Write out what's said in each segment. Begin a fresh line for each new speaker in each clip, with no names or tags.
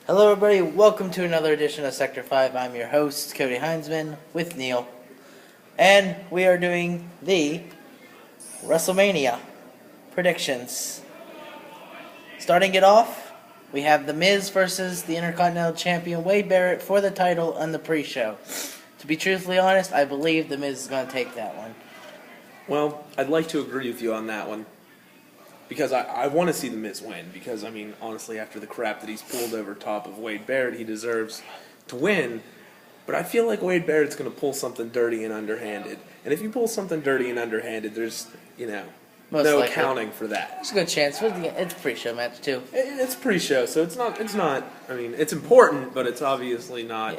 Hello, everybody. Welcome to another edition of Sector 5. I'm your host, Cody Heinzman, with Neil. And we are doing the WrestleMania predictions. Starting it off, we have The Miz versus the Intercontinental Champion Wade Barrett for the title on the pre-show. To be truthfully honest, I believe The Miz is going to take that one.
Well, I'd like to agree with you on that one. Because I want to see The Miz win. Because, I mean, honestly, after the crap that he's pulled over top of Wade Barrett, he deserves to win. But I feel like Wade Barrett's going to pull something dirty and underhanded. And if you pull something dirty and underhanded, there's, no accounting for that.
There's a good chance. It's a pre-show match, too.
It's pre-show, so it's not, I mean, it's important, but it's obviously not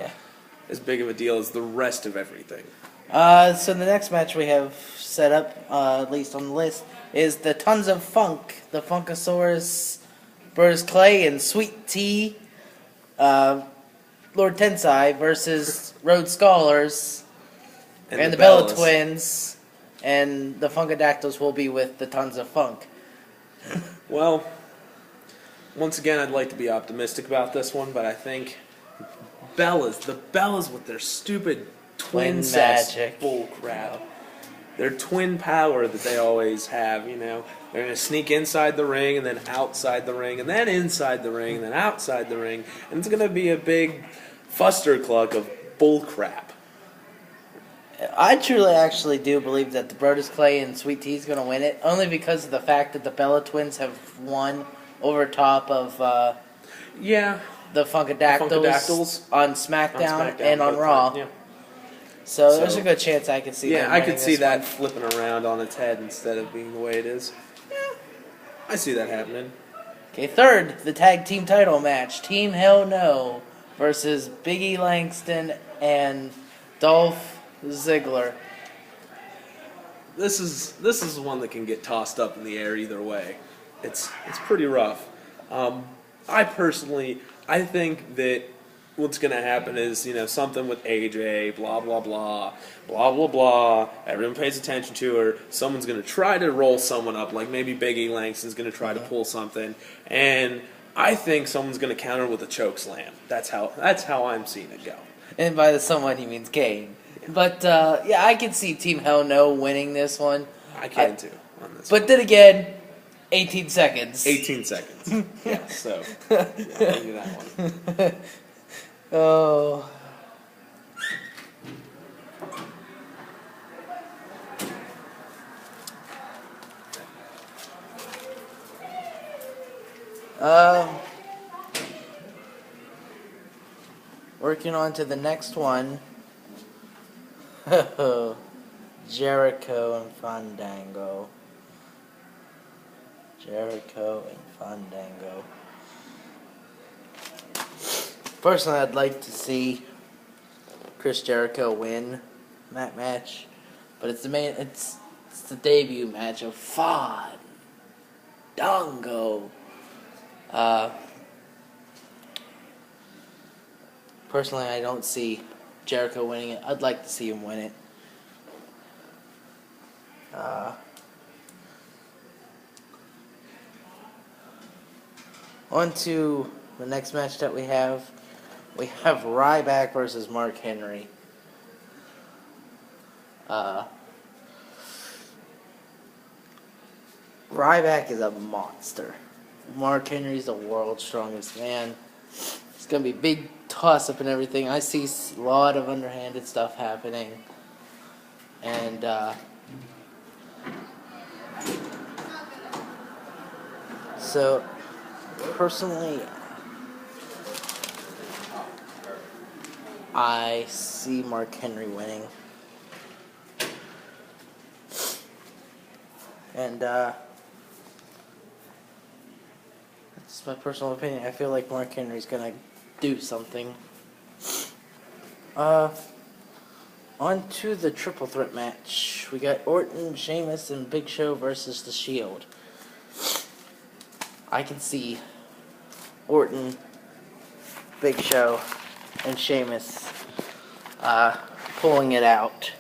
as big of a deal as the rest of everything.
So the next match we have set up, at least on the list, is the Tons of Funk, the Funkasaurus, Brutus Clay, and Sweet Tea, Lord Tensai versus Rhodes Scholars, and the Bella Twins, and the Funkadactyls will be with the Tons of Funk.
Well, once again, I'd like to be optimistic about this one, but I think the Bellas with their stupid twin magic bull crap. Their twin power that they always have, They're going to sneak inside the ring, and then outside the ring, and then inside the ring, and then outside the ring. And it's going to be a big fustercluck of bull crap.
I truly actually do believe that the Brutus Clay and Sweet Tea is going to win it, only because of the fact that the Bella Twins have won over top of the Funkadactyls on SmackDown and on Raw.
Yeah.
So there's a good chance I could see that.
Yeah, I could see that flipping around on its head instead of being the way it is. Yeah, I see that happening.
Okay, third, the tag team title match. Team Hell No versus Big E Langston and Dolph Ziggler.
This is one that can get tossed up in the air either way. It's pretty rough. I think that what's going to happen is, something with AJ, blah, blah, blah, blah, blah, blah. Everyone pays attention to her. Someone's going to try to roll someone up, like maybe Big E Langston's going to try to pull something. And I think someone's going to counter with a choke slam. That's how I'm seeing it go.
And by the someone, he means Kane. Yeah. But, I can see Team Hell No winning this one.
I can, too, on this
one. But then again, 18 seconds.
18 seconds. Yeah, so, I'll give you that one.
Oh. Working on to the next one. Jericho and Fandango. Personally, I'd like to see Chris Jericho win that match, but it's the debut match of Fandango. Personally, I don't see Jericho winning it. I'd like to see him win it. On to the next match that we have. We have Ryback versus Mark Henry. Ryback is a monster. Mark Henry's the world's strongest man. It's going to be a big toss-up and everything. I see a lot of underhanded stuff happening. And, so, personally, I see Mark Henry winning. And, that's my personal opinion. I feel like Mark Henry's gonna do something. On to the triple threat match. We got Orton, Sheamus, and Big Show versus The Shield. I can see Orton, Big Show, and Sheamus pulling it out,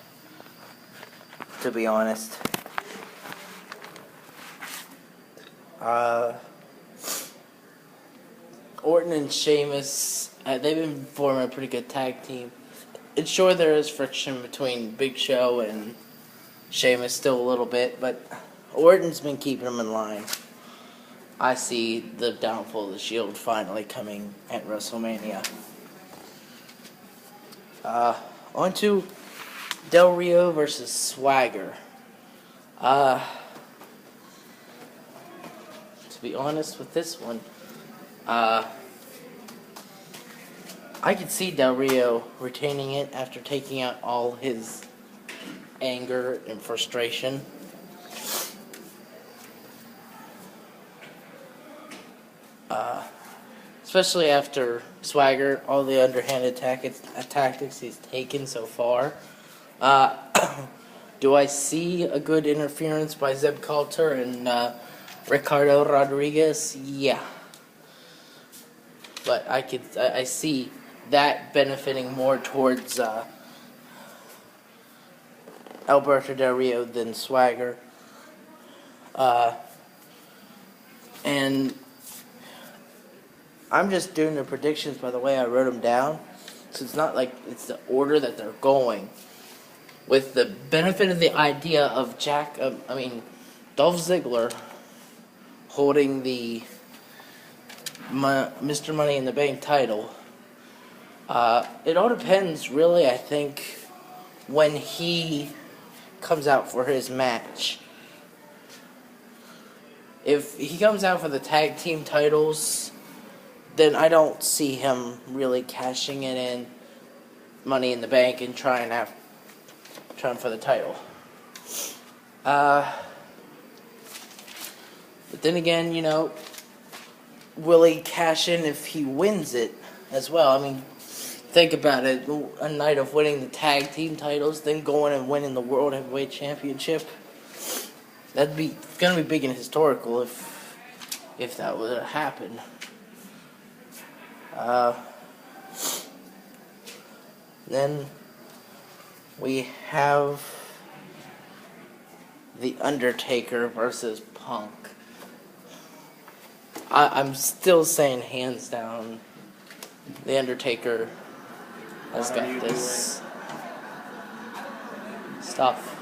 to be honest. Orton and Sheamus, they've been forming a pretty good tag team. And sure, there is friction between Big Show and Sheamus still a little bit, but Orton's been keeping them in line. I see the downfall of the Shield finally coming at WrestleMania. On to Del Rio versus Swagger. To be honest with this one, I could see Del Rio retaining it after taking out all his anger and frustration. Especially after Swagger, all the underhanded tactics he's taken so far. Do I see a good interference by Zeb Coulter and Ricardo Rodriguez? Yeah. But I see that benefiting more towards Alberto Del Rio than Swagger. And I'm just doing the predictions by the way I wrote them down. So it's not like it's the order that they're going. With the benefit of the idea of Dolph Ziggler holding the Mr. Money in the Bank title, it all depends, really, I think, when he comes out for his match. If he comes out for the tag team titles, then I don't see him really cashing it in Money in the Bank and trying for the title. But then again, will he cash in if he wins it as well? I mean, think about it. A night of winning the tag team titles, then going and winning the World Heavyweight Championship. That'd be gonna be big and historical if that were to happen. Then we have the Undertaker versus Punk. I'm still saying hands down, the Undertaker has got this stuff.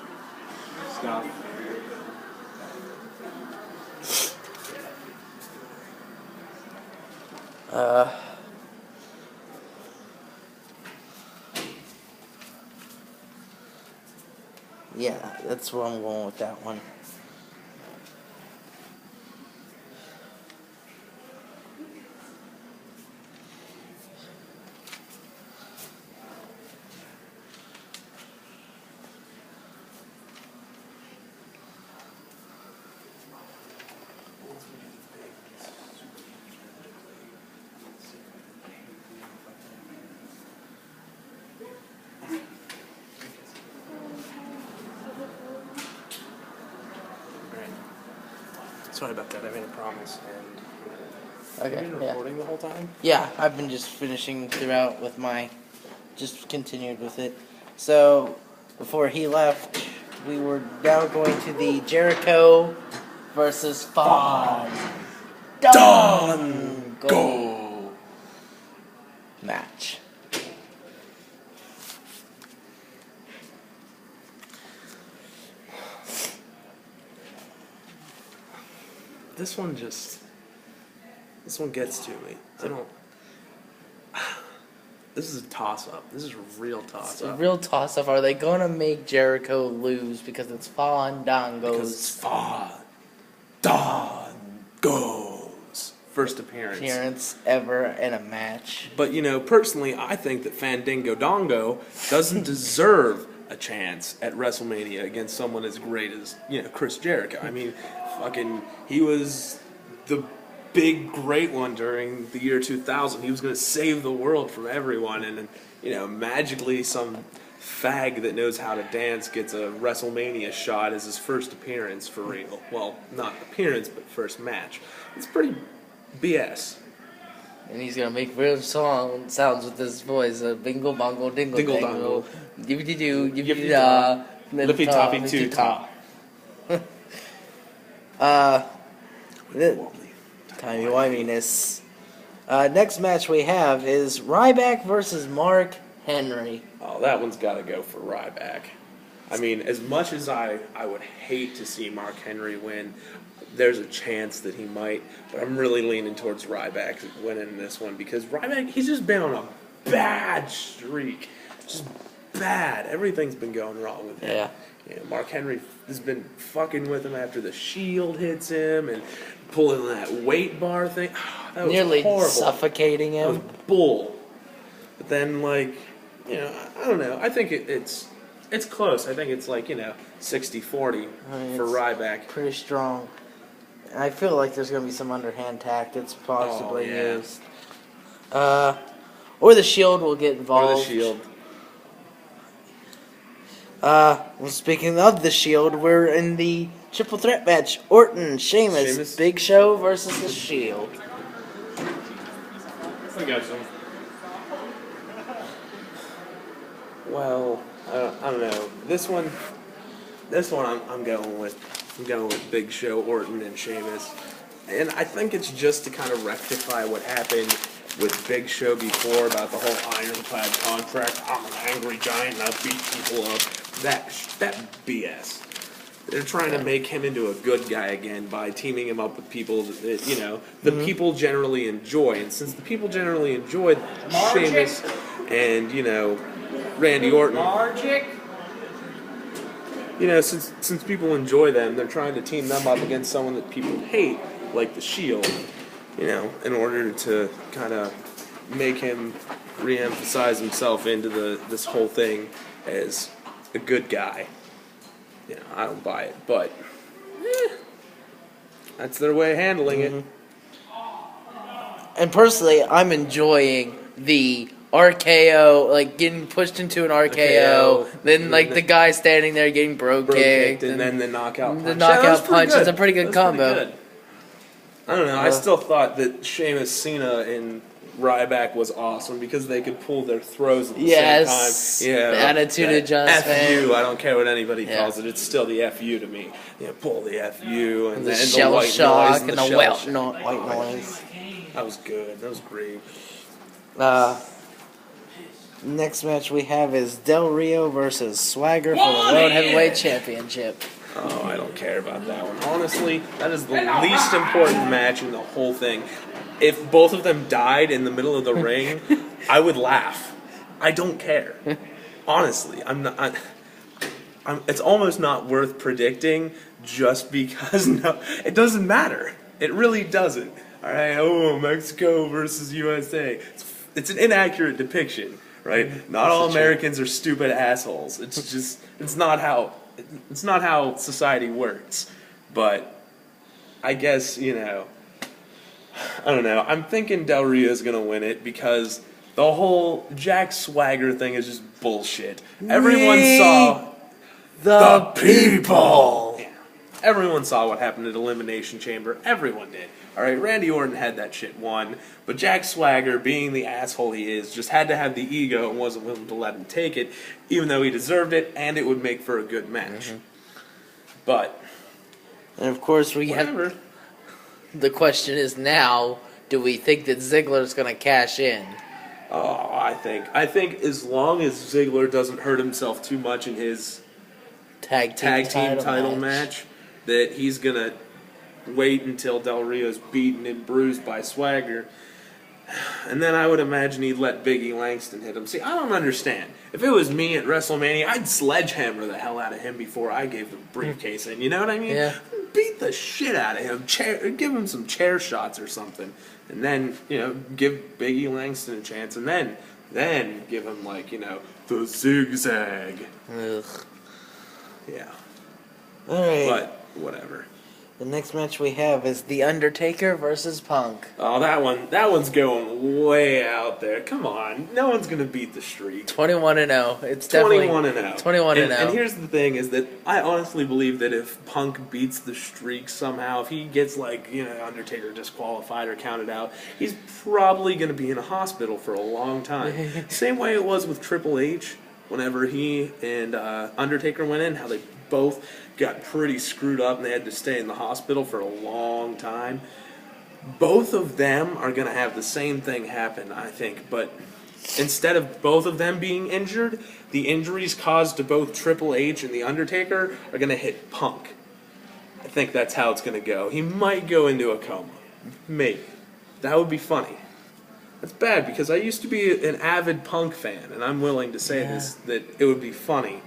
Yeah, that's where I'm going with that one.
Sorry about that. I made a promise. And
Okay.
have you been recording the whole time?
Yeah, I've been just finishing throughout with just continued with it. So, before he left, we were now going to the Jericho versus Fandango match.
This one gets to me. This is a toss-up. This is a real toss-up.
It's a real toss-up. Are they going to make Jericho lose because it's Fandango's?
Because it's Fandango's first appearance
Ever in a match.
But, personally, I think that Fandango Dongo doesn't deserve a chance at WrestleMania against someone as great as, Chris Jericho. I mean, he was the big, great one during the year 2000. He was going to save the world from everyone, and magically some fag that knows how to dance gets a WrestleMania shot as his first appearance for real. Well, not appearance, but first match. It's pretty BS.
And he's gonna make real sounds with his voice. Bingle bongo dingle
Dingle
dangle. Yippity doo, yippity
Yippity
da.
Lippy toppy too top.
Timey-wiminess. Next match we have is Ryback versus Mark Henry.
Oh, that one's got to go for Ryback. I mean, as much as I would hate to see Mark Henry win, there's a chance that he might, but I'm really leaning towards Ryback winning this one because Ryback, he's just been on a bad streak. Just bad. Everything's been going wrong with him.
Yeah.
You know, Mark Henry has been fucking with him after the Shield hits him and pulling that weight bar thing. That was
Nearly
horrible.
Suffocating
That was
him.
bull. But then, like, you know, I don't know. I think it's close. I think it's like, 60-40 for Ryback.
Pretty strong. I feel like there's going to be some underhand tactics possibly used. Or the Shield will get involved.
Or the Shield.
Well, speaking of the Shield, we're in the triple threat match. Orton, Sheamus, Big Show versus the Shield.
I got some.
Well, I don't know. This one, I'm going with Big Show, Orton, and Sheamus, and I think it's just to kind of rectify what happened with Big Show before about the whole ironclad contract. I'm an angry giant and I beat people up. That BS. They're trying to make him into a good guy again by teaming him up with people that, the people generally enjoy. And since the people generally enjoyed Sheamus and, Randy Orton, since people enjoy them, they're trying to team them up against someone that people hate, like the Shield, in order to kind of make him re-emphasize himself into this whole thing as a good guy. I don't buy it, but that's their way of handling it.
And personally, I'm enjoying the RKO, like getting pushed into an RKO, then like the guy standing there getting bro kicked,
and then the knockout punch.
The knockout punch is a pretty good combo.
Pretty good. I don't know. I still thought that Sheamus, Cena, and Ryback was awesome because they could pull their throws at the same time. Yeah,
the attitude adjustment.
FU, I don't care what anybody calls it. It's still the FU to me. Pull the FU and
the
the
shell
white
shock
noise
and the white noise.
That was good. That was great.
Next match we have is Del Rio versus Swagger for the World Heavyweight Championship.
Oh, I don't care about that one. Honestly, that is the least important match in the whole thing. If both of them died in the middle of the ring, I would laugh. I don't care. Honestly, I'm not. It's almost not worth predicting just because it doesn't matter. It really doesn't. All right. Oh, Mexico versus USA. It's an inaccurate depiction, right? Not all Americans are stupid assholes. It's not how society works. But I guess I don't know. I'm thinking Del Rio's going to win it because the whole Jack Swagger thing is just bullshit. Everyone saw
the people.
Yeah. Everyone saw what happened at Elimination Chamber. Everyone did. All right, Randy Orton had that shit won, but Jack Swagger, being the asshole he is, just had to have the ego and wasn't willing to let him take it, even though he deserved it, and it would make for a good match. But,
and of course we have. The question is now, do we think that Ziggler's going to cash in?
Oh, I think as long as Ziggler doesn't hurt himself too much in his tag team title match, that he's going to wait until Del Rio's beaten and bruised by Swagger. And then I would imagine he'd let Biggie Langston hit him. See, I don't understand. If it was me at WrestleMania, I'd sledgehammer the hell out of him before I gave the briefcase in. You know what I mean?
Yeah.
Beat the shit out of him. Give him some chair shots or something. And then, give Biggie Langston a chance. And then give him, the zigzag.
Ugh.
Yeah.
All right.
But, whatever.
The next match we have is The Undertaker versus Punk.
Oh, that one's going way out there. Come on. No one's going to beat the streak.
21-0. It's definitely
21-0.
21-0.
And here's the thing is that I honestly believe that if Punk beats the streak somehow, if he gets Undertaker disqualified or counted out, he's probably going to be in a hospital for a long time. Same way it was with Triple H whenever he and Undertaker went in, how they both got pretty screwed up and they had to stay in the hospital for a long time. both of them are going to have the same thing happen, I think. But instead of both of them being injured, the injuries caused to both Triple H and The Undertaker are going to hit Punk. I think that's how it's going to go. He might go into a coma. Maybe. That would be funny. That's bad because I used to be an avid Punk fan, and I'm willing to say this, that it would be funny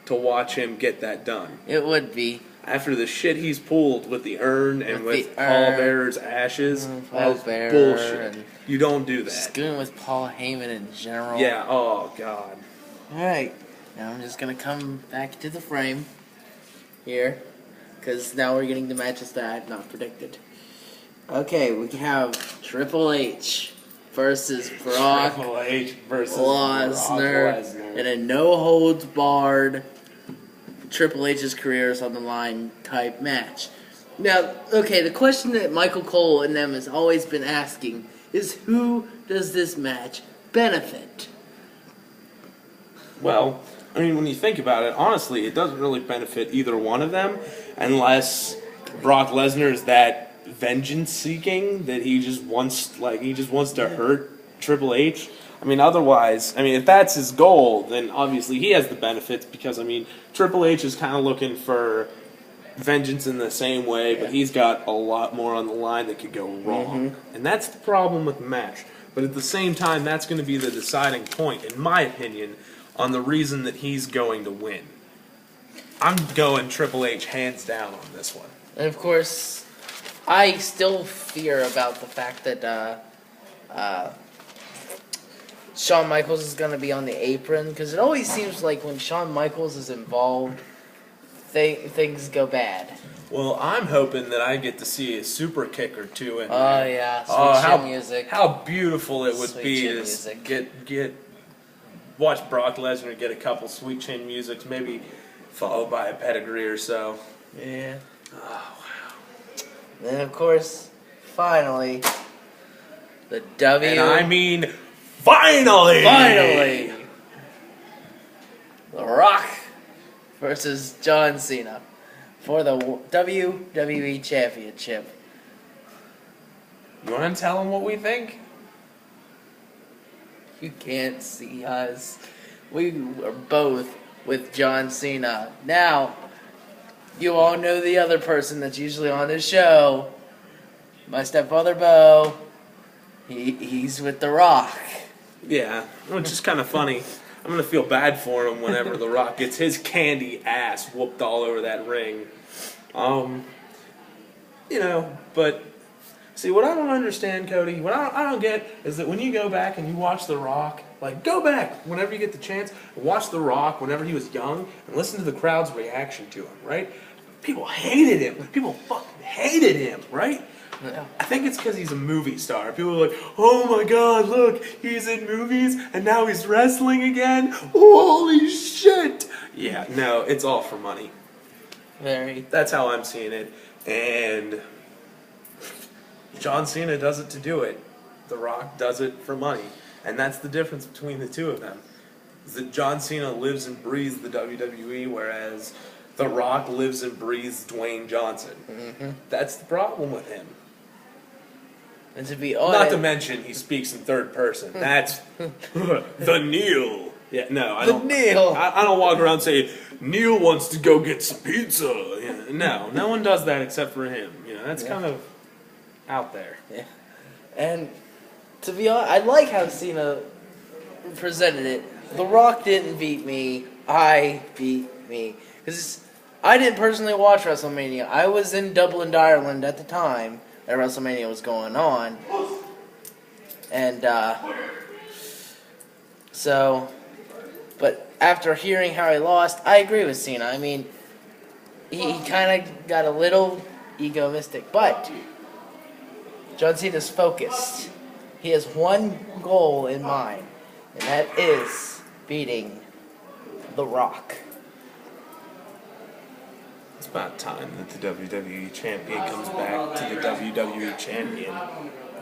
to watch him get that done.
It would be.
After the shit he's pulled with the urn and with Paul Bearer's ashes,
Paul
that
Bearer
is bullshit. You don't do that.
Just going with Paul Heyman in general.
Yeah, oh god.
Alright, now I'm just going to come back to the frame here, because now we're getting the matches that I had not predicted. Okay, we have Triple H versus Brock
Triple H versus
Lesnar in a no-holds-barred Triple H's career is on the line type match. Now, okay, the question that Michael Cole and them has always been asking is who does this match benefit?
Well, I mean, when you think about it, honestly, it doesn't really benefit either one of them unless Brock Lesnar is that vengeance-seeking that he just wants to hurt Triple H. I mean, otherwise, if that's his goal, then obviously he has the benefits because, Triple H is kind of looking for vengeance in the same way, but he's got a lot more on the line that could go wrong.
Mm-hmm.
And that's the problem with the match. But at the same time, that's going to be the deciding point, in my opinion, on the reason that he's going to win. I'm going Triple H hands down on this one.
And of course, I still fear about the fact that Shawn Michaels is going to be on the apron, because it always seems like when Shawn Michaels is involved, things go bad.
Well, I'm hoping that I get to see a super kick or two in there.
Oh yeah, sweet chin music.
How beautiful it would
Sweet
be
chin
to
music.
watch Brock Lesnar get a couple sweet chin musics, maybe followed by a pedigree or so.
Yeah.
Oh wow.
Then of course, finally, the
And I mean, finally!
The Rock versus John Cena for the WWE Championship.
You want to tell them what we think?
You can't see us. We are both with John Cena. Now, you all know the other person that's usually on this show. My stepfather Bo. He's with The Rock.
Yeah, which is kind of funny. I'm going to feel bad for him whenever The Rock gets his candy ass whooped all over that ring. But see, what I don't understand, Cody, what I don't get is that when you go back and you watch The Rock, go back whenever you get the chance and watch The Rock whenever he was young and listen to the crowd's reaction to him, right? People hated him. People fucking hated him, right?
Yeah.
I think it's because he's a movie star. People are like, oh my god, look, he's in movies and now he's wrestling again. Holy shit! Yeah, no, it's all for money.
Very.
That's how I'm seeing it. And John Cena does it to do it. The Rock does it for money. And that's the difference between the two of them. Is that John Cena lives and breathes the WWE, whereas The Rock lives and breathes Dwayne Johnson.
Mm-hmm.
That's the problem with him.
And to be honest,
Not to mention he speaks in third person. That's the Neil. Yeah, no, I don't.
Neil.
I don't walk around saying Neil wants to go get some pizza. Yeah, no one does that except for him. That's kind of out there.
Yeah. And to be honest, I like how Cena presented it. The Rock didn't beat me. I beat me. Because I didn't personally watch WrestleMania. I was in Dublin, Ireland at the time that WrestleMania was going on. And, but after hearing how he lost, I agree with Cena. I mean, he kind of got a little egoistic, but John Cena's focused. He has one goal in mind, and that is beating The Rock.
It's about time that the WWE Champion comes back to the WWE Champion.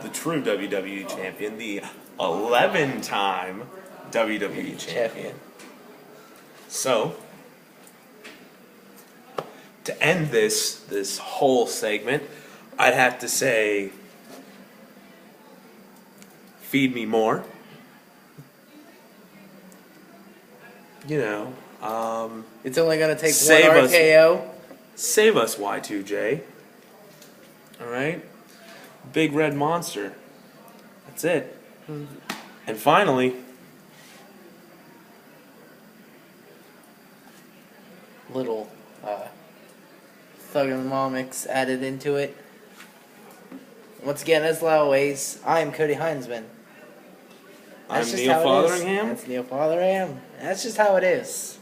The true WWE Champion. The 11-time WWE Champion. So, to end this whole segment, I'd have to say feed me more. You know,
It's only gonna take
Save
one
us.
RKO.
save us, Y2J. All right, big red monster. That's it. And finally,
Little thugonomics added into it. Once again, as always, I am Cody Heinzman.
I'm
That's just
Neil
how it is.
Fotheringham.
That's Neil Fotheringham. That's just how it is.